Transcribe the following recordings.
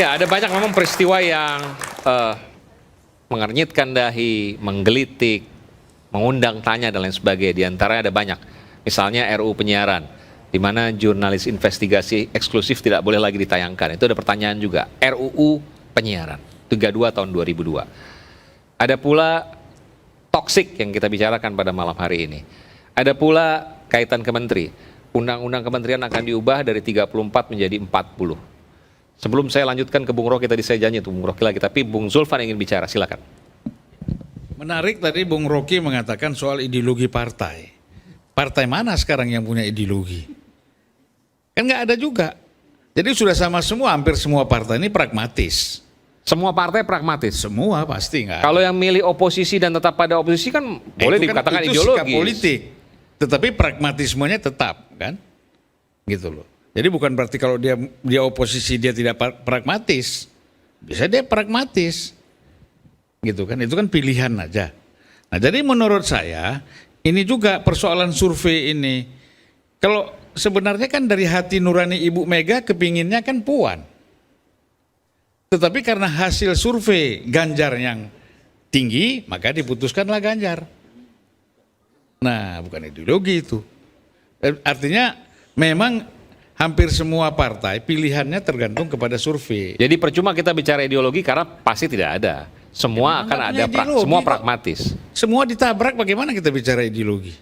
Ya, ada banyak memang peristiwa yang mengernyitkan dahi, menggelitik, mengundang tanya dan lain sebagainya. Di antaranya ada banyak. Misalnya RUU penyiaran, di mana jurnalis investigasi eksklusif tidak boleh lagi ditayangkan. Itu ada pertanyaan juga. RUU penyiaran 32 tahun 2002. Ada pula toksik yang kita bicarakan pada malam hari ini. Ada pula kaitan ke menteri. Undang-undang kementerian akan diubah dari 34 menjadi 40. Sebelum saya lanjutkan ke Bung Rocky, tadi saya janji untuk Bung Rocky lagi, tapi Bung Zulfan ingin bicara, silakan. Menarik tadi Bung Rocky mengatakan soal ideologi partai. Partai mana sekarang yang punya ideologi? Kan nggak ada juga. Jadi sudah sama semua, hampir semua partai ini pragmatis. Semua partai pragmatis. Semua pasti nggak. Kalau yang milih oposisi dan tetap pada oposisi kan boleh dikatakan itu ideologis. sikap politik. Tetapi pragmatismenya tetap, kan? Gitu loh. Jadi bukan berarti kalau dia oposisi dia tidak pragmatis. Bisa dia pragmatis. Gitu kan, itu kan pilihan aja. Nah, jadi menurut saya ini juga persoalan survei ini. Kalau sebenarnya kan dari hati nurani Ibu Mega kepinginnya kan Puan. Tetapi karena hasil survei Ganjar yang tinggi, maka diputuskanlah Ganjar. Nah, bukan ideologi itu. Artinya memang hampir semua partai pilihannya tergantung kepada survei. Jadi percuma kita bicara ideologi karena pasti tidak ada. Semua akan ada, semua pragmatis. Semua ditabrak, bagaimana kita bicara ideologi?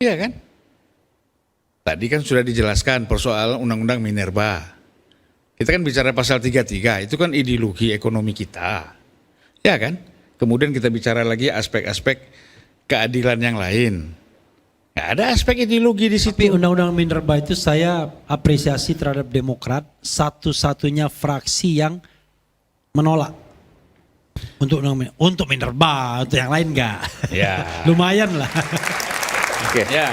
Iya kan? Tadi kan sudah dijelaskan persoalan Undang-Undang Minerba. Kita kan bicara pasal 33, itu kan ideologi ekonomi kita. Ya kan? Kemudian kita bicara lagi aspek-aspek keadilan yang lain. Nggak ada aspek ideologi di situ. Tapi Undang-Undang Minerba itu saya apresiasi terhadap Demokrat, satu-satunya fraksi yang menolak. Untuk Minerba, untuk yang lain enggak. Ya. Lumayan lah. Oke. Ya,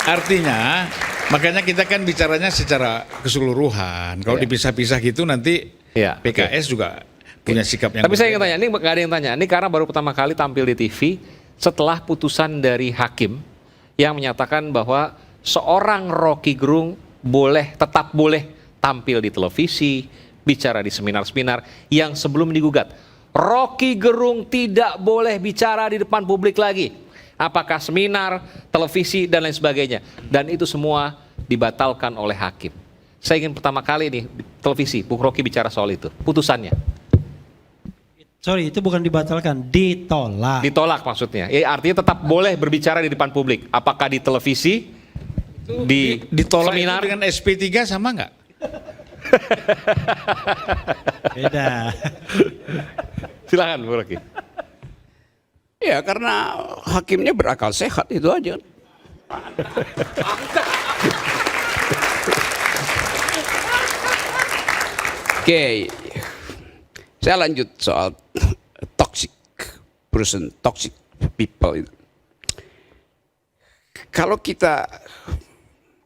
artinya makanya kita kan bicaranya secara keseluruhan. Kalau dipisah-pisah gitu nanti PKS juga punya sikap yang Tapi saya ingin tanya, ini nggak ada yang tanya. Ini karena baru pertama kali tampil di TV setelah putusan dari hakim yang menyatakan bahwa seorang Rocky Gerung tetap boleh tampil di televisi, bicara di seminar-seminar yang sebelum digugat. Rocky Gerung tidak boleh bicara di depan publik lagi. Apakah seminar, televisi, dan lain sebagainya. Dan itu semua dibatalkan oleh hakim. Saya ingin pertama kali nih di televisi, Bung Rocky bicara soal itu. Putusannya. Sorry, itu bukan dibatalkan, ditolak. Ditolak maksudnya. Ya, artinya tetap boleh berbicara di depan publik. Apakah di televisi, ditolak seminar? itu dengan SP3 sama nggak? Beda. Silakan Bung Rocky. Ya karena hakimnya berakal sehat itu aja. Oke, saya lanjut soal toxic person, toxic people itu. Kalau kita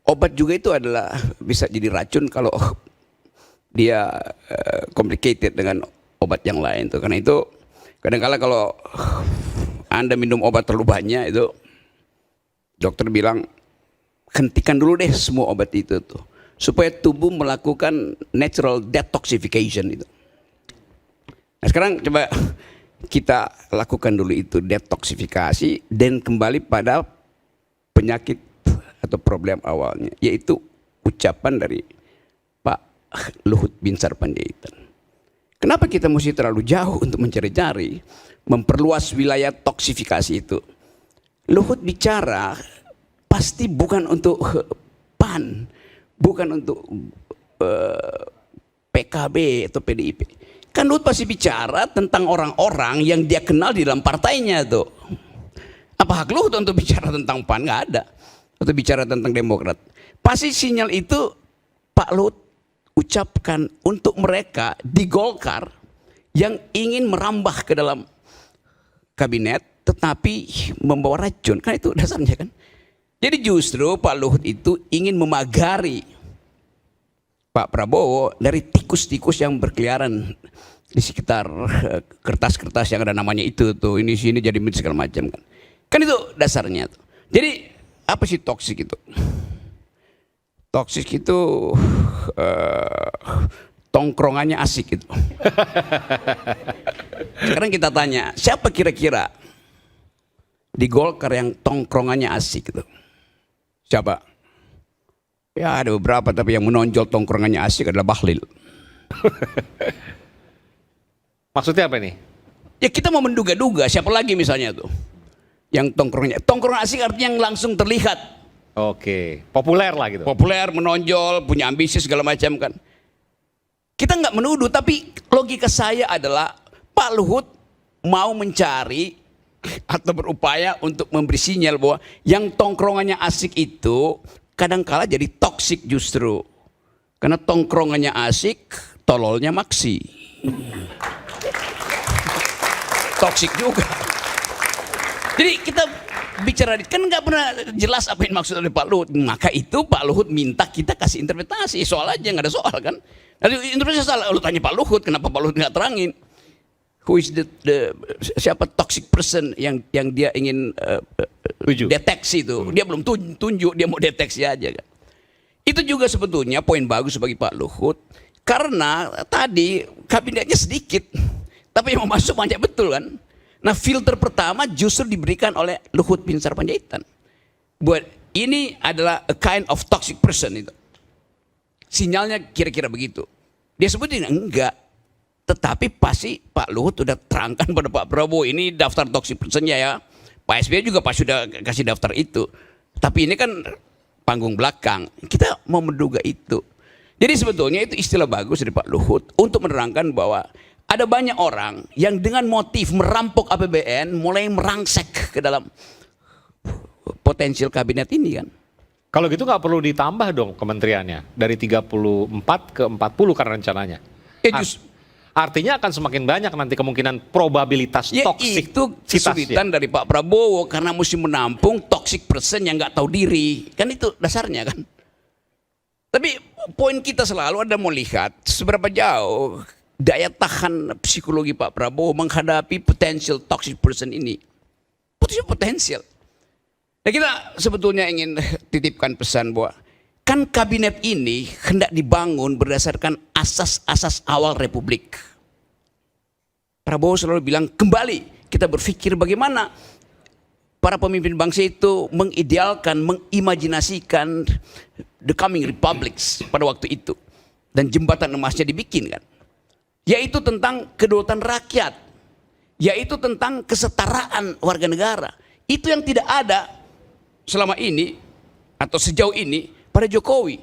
obat juga itu adalah bisa jadi racun kalau dia complicated dengan obat yang lain tuh. Karena itu kadang-kala kalau Anda minum obat terlalu banyak itu dokter bilang hentikan dulu deh semua obat itu tuh supaya tubuh melakukan natural detoxification itu. Nah, sekarang coba kita lakukan dulu itu detoksifikasi dan kembali pada penyakit atau problem awalnya, yaitu ucapan dari Pak Luhut Binsar Panjaitan. Kenapa kita mesti terlalu jauh untuk mencari-cari, memperluas wilayah toksifikasi itu? Luhut bicara pasti bukan untuk PAN, bukan untuk PKB atau PDIP. Kan Luhut pasti bicara tentang orang-orang yang dia kenal di dalam partainya tuh. Apa hak Luhut untuk bicara tentang PAN? Nggak ada. Atau bicara tentang Demokrat. Pasti sinyal itu Pak Luhut ucapkan untuk mereka di Golkar yang ingin merambah ke dalam kabinet tetapi membawa racun. Kan itu dasarnya kan. Jadi justru Pak Luhut itu ingin memagari Pak Prabowo dari tikus-tikus yang berkeliaran di sekitar kertas-kertas yang ada namanya itu tuh, ini sini jadi segala macam kan. Kan itu dasarnya tuh. Jadi apa sih toksik itu? Toksik itu tongkrongannya asik itu. Sekarang kita tanya, siapa kira-kira di Golkar yang tongkrongannya asik itu? Siapa? Ya ada beberapa, tapi yang menonjol tongkrongannya asik adalah Bahlil. Maksudnya apa nih? Ya kita mau menduga-duga siapa lagi misalnya tuh yang tongkrongan asik artinya yang langsung terlihat Oke, populer lah gitu. populer, menonjol, punya ambisi segala macam kan. Kita nggak menuduh, tapi logika saya adalah Pak Luhut mau mencari atau berupaya untuk memberi sinyal bahwa yang tongkrongannya asik itu kadangkala jadi toksik justru. Karena tongkrongannya asik, tololnya maksi. Toksik juga. Jadi kita bicara kan nggak pernah jelas apa yang maksud oleh Pak Luhut. Maka itu Pak Luhut minta kita kasih interpretasi. Soal aja nggak ada soal kan. Nanti interpretasi salah. Lu tanya Pak Luhut, kenapa Pak Luhut nggak terangin? Who is the siapa toxic person yang dia ingin deteksi itu? Dia belum tunjuk, dia mau deteksi aja kan. Itu juga sebetulnya poin bagus bagi Pak Luhut karena tadi kabinetnya sedikit, tapi yang mau masuk banyak betul kan. Nah filter pertama justru diberikan oleh Luhut bin Sarpanjaitan. Buat ini adalah a kind of toxic person itu. Sinyalnya kira-kira begitu. Dia sebutin enggak. Tetapi pasti Pak Luhut sudah terangkan pada Pak Prabowo ini daftar toxic personnya ya. Pak SBY juga pasti sudah kasih daftar itu. Tapi ini kan panggung belakang. Kita mau menduga itu. Jadi sebetulnya itu istilah bagus dari Pak Luhut untuk menerangkan bahwa ada banyak orang yang dengan motif merampok APBN mulai merangsek ke dalam potensial kabinet ini kan. Kalau gitu nggak perlu ditambah dong kementeriannya dari 34 ke 40 karena rencananya. Ya Artinya akan semakin banyak nanti kemungkinan probabilitas ya toksik. itu kesulitan dari Pak Prabowo karena mesti menampung toxic person yang nggak tahu diri. Kan itu dasarnya kan. Tapi poin kita selalu ada mau lihat seberapa jauh daya tahan psikologi Pak Prabowo menghadapi potential toxic person ini. Potensial. Nah kita sebetulnya ingin titipkan pesan bahwa kan kabinet ini hendak dibangun berdasarkan asas-asas awal Republik. Prabowo selalu bilang kembali kita berpikir bagaimana para pemimpin bangsa itu mengidealkan, mengimajinasikan the coming republics pada waktu itu. Dan jembatan emasnya dibikin kan. Yaitu tentang kedaulatan rakyat. Yaitu tentang kesetaraan warga negara. Itu yang tidak ada selama ini atau sejauh ini pada Jokowi.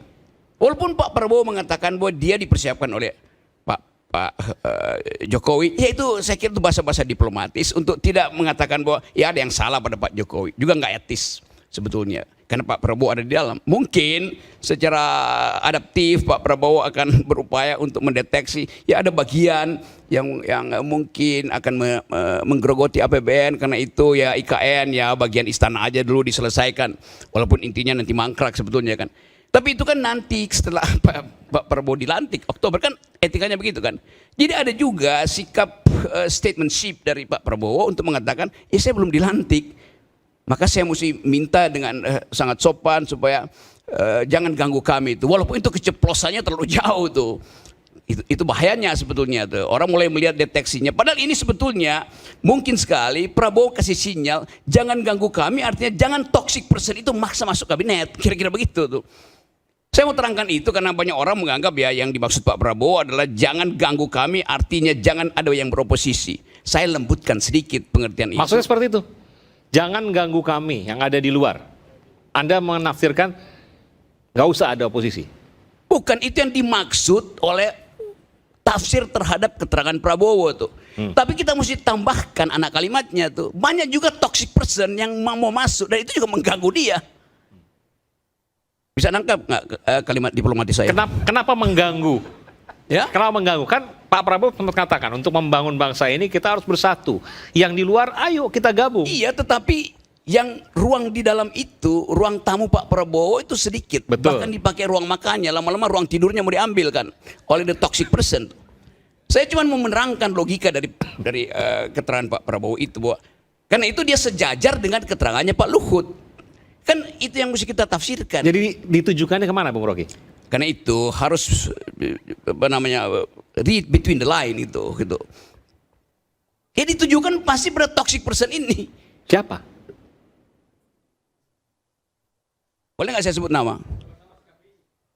Walaupun Pak Prabowo mengatakan bahwa dia dipersiapkan oleh Pak Jokowi, ya itu saya kira itu bahasa-bahasa diplomatis untuk tidak mengatakan bahwa ya ada yang salah pada Pak Jokowi. Juga nggak etis sebetulnya. Karena Pak Prabowo ada di dalam. Mungkin secara adaptif Pak Prabowo akan berupaya untuk mendeteksi ya ada bagian yang mungkin akan menggerogoti APBN karena itu ya IKN ya bagian istana aja dulu diselesaikan. Walaupun intinya nanti mangkrak sebetulnya kan. Tapi itu kan nanti setelah Pak Prabowo dilantik Oktober kan etikanya begitu kan. Jadi ada juga sikap statementship dari Pak Prabowo untuk mengatakan ya saya belum dilantik. Maka saya mesti minta dengan sangat sopan supaya jangan ganggu kami itu. Walaupun itu keceplosannya terlalu jauh tuh. Itu bahayanya sebetulnya tuh. Orang mulai melihat deteksinya. Padahal ini sebetulnya mungkin sekali Prabowo kasih sinyal jangan ganggu kami artinya jangan toxic person itu maksa masuk kabinet. Kira-kira begitu tuh. Saya mau terangkan itu karena banyak orang menganggap ya yang dimaksud Pak Prabowo adalah jangan ganggu kami artinya jangan ada yang beroposisi. Saya lembutkan sedikit pengertian itu. Maksudnya seperti itu. Jangan ganggu kami yang ada di luar. Anda menafsirkan nggak usah ada oposisi. Bukan itu yang dimaksud oleh tafsir terhadap keterangan Prabowo tuh. Tapi kita mesti tambahkan anak kalimatnya tuh. Banyak juga toxic person yang mau masuk dan itu juga mengganggu dia. Bisa nangkap nggak kalimat diplomatis saya? Kenapa mengganggu? Ya? Kenapa mengganggu? Kan Pak Prabowo sempat katakan untuk membangun bangsa ini kita harus bersatu. Yang di luar ayo kita gabung. Iya, tetapi yang ruang di dalam itu, ruang tamu Pak Prabowo itu sedikit. Betul. Bahkan dipakai ruang makannya, lama-lama ruang tidurnya mau diambil kan oleh the toxic person. Saya cuma mau menerangkan logika dari keterangan Pak Prabowo itu bahwa karena itu dia sejajar dengan keterangannya Pak Luhut. Kan itu yang mesti kita tafsirkan. Jadi ditujukannya kemana Bung Rocky? Karena itu harus apa namanya read between the line itu gitu. Ya ditujukan pasti pada toxic person ini. Siapa? Boleh nggak saya sebut nama?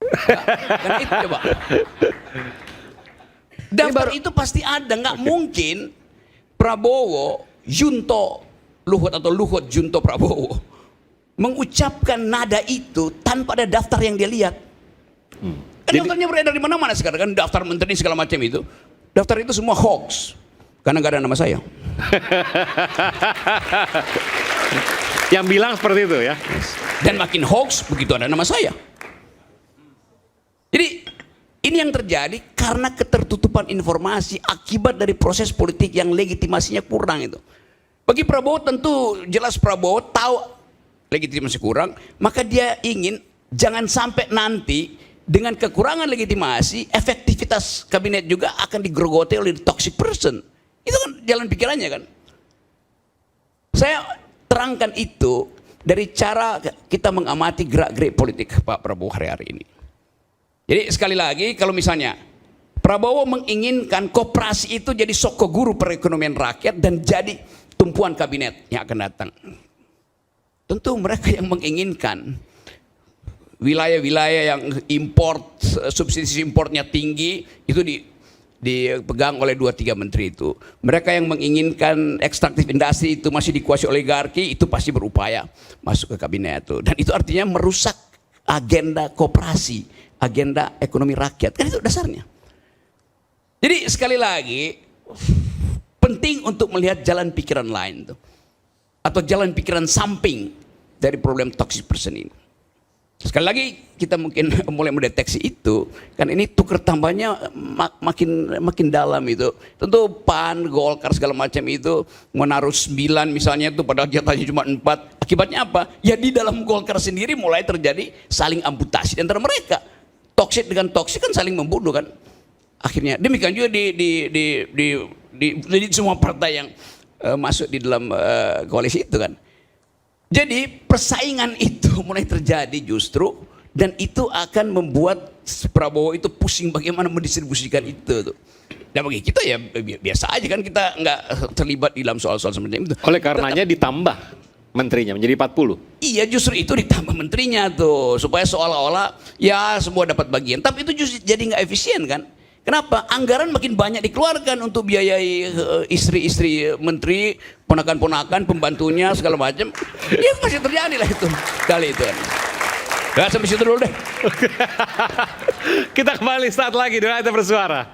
Nggak, kan itu coba. Daftar itu pasti ada, nggak mungkin Prabowo, Junto Luhut atau Luhut Junto Prabowo mengucapkan nada itu tanpa ada daftar yang dia lihat. Kan daftarnya beredar di mana-mana sekarang kan, daftar menteri segala macam itu. Daftar itu semua hoax karena nggak ada nama saya. Yang bilang seperti itu ya. Dan makin hoax begitu ada nama saya. Jadi ini yang terjadi karena ketertutupan informasi akibat dari proses politik yang legitimasinya kurang itu. Bagi Prabowo tentu jelas Prabowo tahu legitimasi kurang, maka dia ingin jangan sampai nanti dengan kekurangan legitimasi efektivitas kabinet juga akan digerogoti oleh toxic person. Itu kan jalan pikirannya kan. Saya terangkan itu dari cara kita mengamati gerak-gerik politik Pak Prabowo hari-hari ini. Jadi sekali lagi kalau misalnya Prabowo menginginkan koperasi itu jadi soko guru perekonomian rakyat dan jadi tumpuan kabinet yang akan datang. Tentu mereka yang menginginkan wilayah-wilayah yang import, subsidi importnya tinggi itu dipegang oleh 2-3 menteri itu. Mereka yang menginginkan ekstraktif industri itu masih dikuasai oligarki itu pasti berupaya masuk ke kabinet itu. Dan itu artinya merusak agenda koperasi, agenda ekonomi rakyat. Kan itu dasarnya. Jadi sekali lagi penting untuk melihat jalan pikiran lain tuh, atau jalan pikiran samping dari problem toxic person ini. Sekali lagi kita mungkin mulai mendeteksi itu, kan ini tuker tambahnya makin dalam itu. Tentu PAN, Golkar segala macam itu menaruh 9 misalnya itu padahal jatahnya cuma 4. Akibatnya apa? Ya di dalam Golkar sendiri mulai terjadi saling amputasi antara mereka. Toksik dengan toksik kan saling membunuh kan. Akhirnya demikian juga di semua partai yang masuk di dalam koalisi itu kan. Jadi persaingan itu mulai terjadi justru, dan itu akan membuat Prabowo itu pusing bagaimana mendistribusikan itu tuh. Dan bagi kita ya biasa aja kan, kita nggak terlibat di dalam soal-soal seperti itu. Oleh karenanya ditambah menterinya menjadi 40. Iya, justru itu ditambah menterinya tuh supaya seolah-olah ya semua dapat bagian. Tapi itu justru jadi nggak efisien kan? Kenapa? Anggaran makin banyak dikeluarkan untuk biayai istri-istri menteri, ponakan-ponakan, pembantunya segala macam. Ya masih terjadi lah itu kali itu. Ya sampai situ dulu deh. Kita kembali saat lagi, Doa Bersuara.